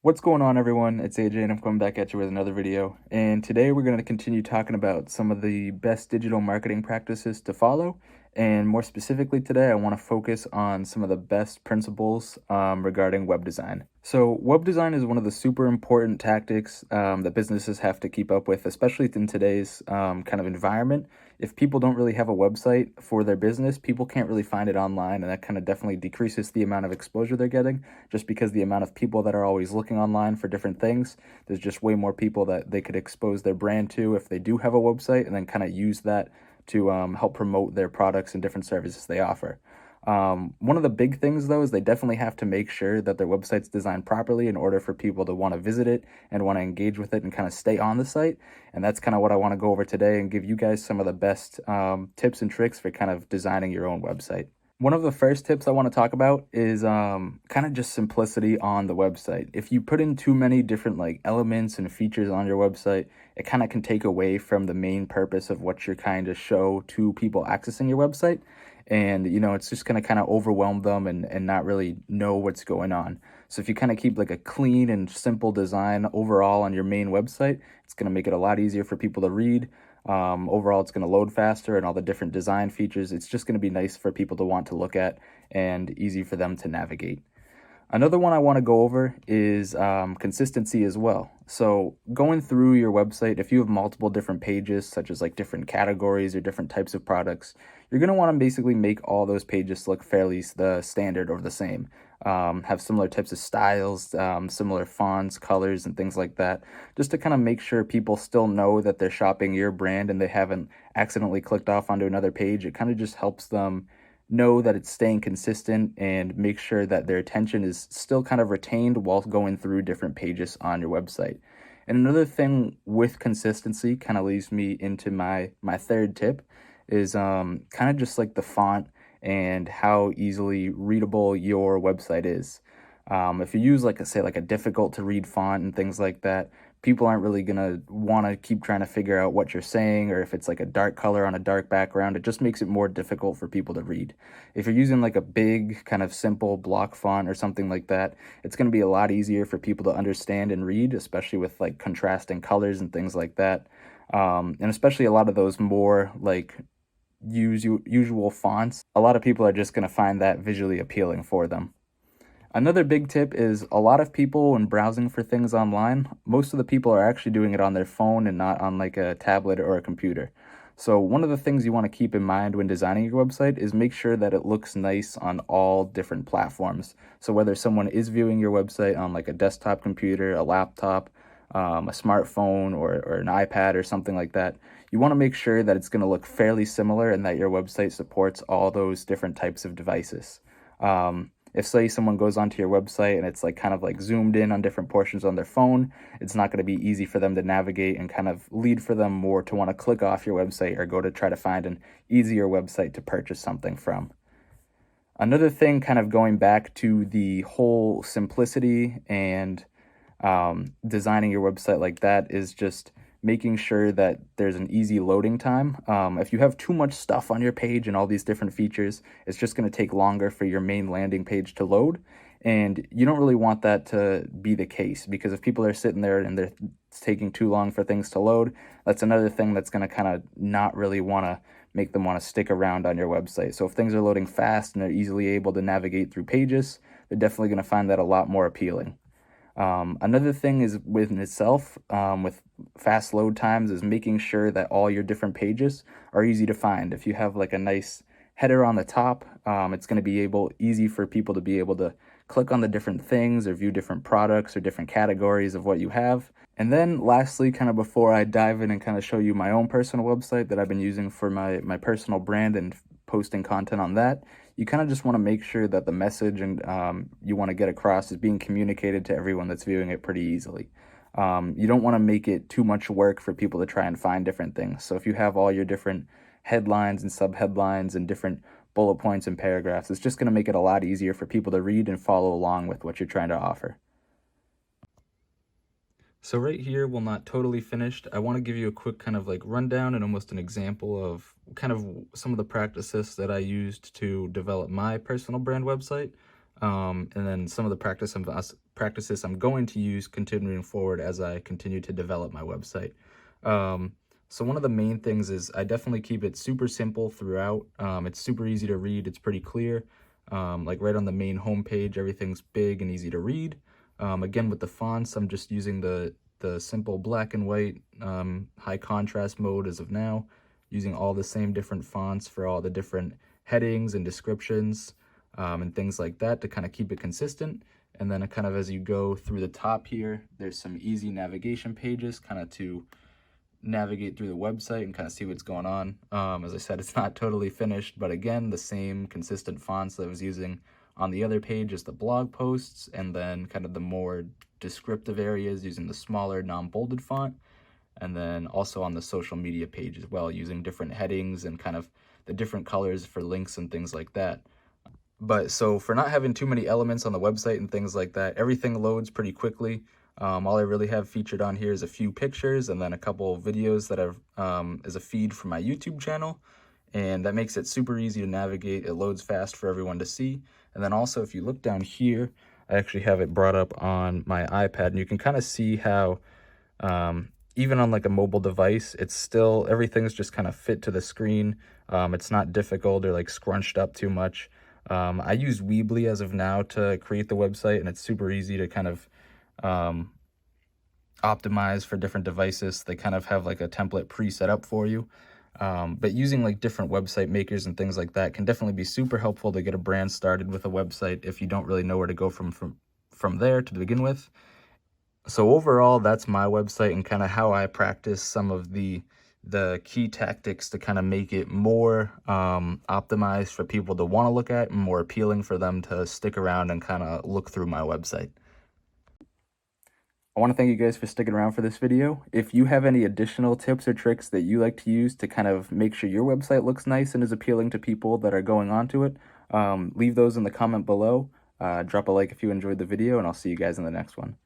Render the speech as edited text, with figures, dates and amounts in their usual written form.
What's going on, everyone? It's AJ, and I'm coming back at you with another video. And today we're going to continue talking about some of the best digital marketing practices to follow. And more specifically, today I want to focus on some of the best principles regarding web design. So, web design is one of the super important tactics that businesses have to keep up with, especially in today's kind of environment. If people don't really have a website for their business, people can't really find it online, and that kind of definitely decreases the amount of exposure they're getting, just because the amount of people that are always looking online for different things, there's just way more people that they could expose their brand to if they do have a website, and then kind of use that to help promote their products and different services they offer. One of the big things, though, is they definitely have to make sure that their website's designed properly in order for people to want to visit it and want to engage with it and kind of stay on the site. And that's kind of what I want to go over today and give you guys some of the best tips and tricks for kind of designing your own website. One of the first tips I want to talk about is kind of just simplicity on the website. If you put in too many different like elements and features on your website, it kind of can take away from the main purpose of what you're kind of show to people accessing your website. And it's just going to kind of overwhelm them and not really know what's going on. So if you kind of keep like a clean and simple design overall on your main website, it's going to make it a lot easier for people to read. Overall, it's going to load faster, and all the different design features, it's just going to be nice for people to want to look at and easy for them to navigate. Another one I want to go over is consistency as well. So going through your website, if you have multiple different pages, such as like different categories or different types of products, you're going to want to basically make all those pages look fairly the standard or the same. Have similar types of styles, similar fonts, colors, and things like that, just to kind of make sure people still know that they're shopping your brand and they haven't accidentally clicked off onto another page. It kind of just helps them know that it's staying consistent and make sure that their attention is still kind of retained while going through different pages on your website. And another thing with consistency kind of leads me into my third tip is kind of just like the font and how easily readable your website is. If you use like a difficult to read font and things like that, people aren't really gonna want to keep trying to figure out what you're saying, or if it's like a dark color on a dark background, it just makes it more difficult for people to read. If you're using like a big kind of simple block font or something like that, it's gonna be a lot easier for people to understand and read, especially with like contrasting colors and things like that. And especially a lot of those more like usual fonts, a lot of people are just gonna find that visually appealing for them. Another big tip is a lot of people, when browsing for things online, most of the people are actually doing it on their phone and not on like a tablet or a computer. So one of the things you want to keep in mind when designing your website is make sure that it looks nice on all different platforms. So whether someone is viewing your website on like a desktop computer, a laptop, a smartphone, or an iPad or something like that, you want to make sure that it's going to look fairly similar and that your website supports all those different types of devices. If say someone goes onto your website and it's like kind of like zoomed in on different portions on their phone, it's not going to be easy for them to navigate and kind of lead for them more to want to click off your website or go to try to find an easier website to purchase something from. Another thing, kind of going back to the whole simplicity and designing your website like that, is just making sure that there's an easy loading time. If you have too much stuff on your page and all these different features, it's just going to take longer for your main landing page to load. And you don't really want that to be the case, because if people are sitting there and it's taking too long for things to load, that's another thing that's going to kind of not really want to make them want to stick around on your website. So if things are loading fast and they're easily able to navigate through pages, they're definitely going to find that a lot more appealing. Another thing is within itself, with fast load times, is making sure that all your different pages are easy to find. If you have like a nice header on the top, it's going to be easy for people to be able to click on the different things or view different products or different categories of what you have. And then lastly, kind of before I dive in and kind of show you my own personal website that I've been using for my personal brand and posting content on that, you kind of just want to make sure that the message and you want to get across is being communicated to everyone that's viewing it pretty easily. You don't want to make it too much work for people to try and find different things. So if you have all your different headlines and subheadlines and different bullet points and paragraphs, it's just going to make it a lot easier for people to read and follow along with what you're trying to offer. So right here, while not totally finished, I want to give you a quick kind of like rundown and almost an example of kind of some of the practices that I used to develop my personal brand website, and then some of the practices I'm going to use continuing forward as I continue to develop my website. So one of the main things is I definitely keep it super simple throughout. It's super easy to read. It's pretty clear. Like right on the main homepage, everything's big and easy to read. Again, with the fonts, I'm just using the simple black and white high contrast mode as of now, using all the same different fonts for all the different headings and descriptions and things like that to kind of keep it consistent. And then kind of as you go through the top here, there's some easy navigation pages kind of to navigate through the website and kind of see what's going on. As I said, it's not totally finished, but again, the same consistent fonts that I was using on the other page as the blog posts, and then kind of the more descriptive areas using the smaller non-bolded font, and then also on the social media page as well, using different headings and kind of the different colors for links and things like that. But so for not having too many elements on the website and things like that, everything loads pretty quickly. All I really have featured on here is a few pictures and then a couple of videos that I've as a feed for my YouTube channel. And that makes it super easy to navigate. It loads fast for everyone to see. And then also if you look down here, I actually have it brought up on my iPad, and you can kind of see how even on like a mobile device, it's still, everything's just kind of fit to the screen. It's not difficult or like scrunched up too much. I use Weebly as of now to create the website, and it's super easy to kind of optimize for different devices. They kind of have like a template pre-set up for you. But using like different website makers and things like that can definitely be super helpful to get a brand started with a website if you don't really know where to go from there to begin with. So overall, that's my website and kind of how I practice some of the key tactics to kind of make it more optimized for people to want to look at and more appealing for them to stick around and kind of look through my website. I want to thank you guys for sticking around for this video. If you have any additional tips or tricks that you like to use to kind of make sure your website looks nice and is appealing to people that are going onto it, leave those in the comment below. Drop a like if you enjoyed the video, and I'll see you guys in the next one.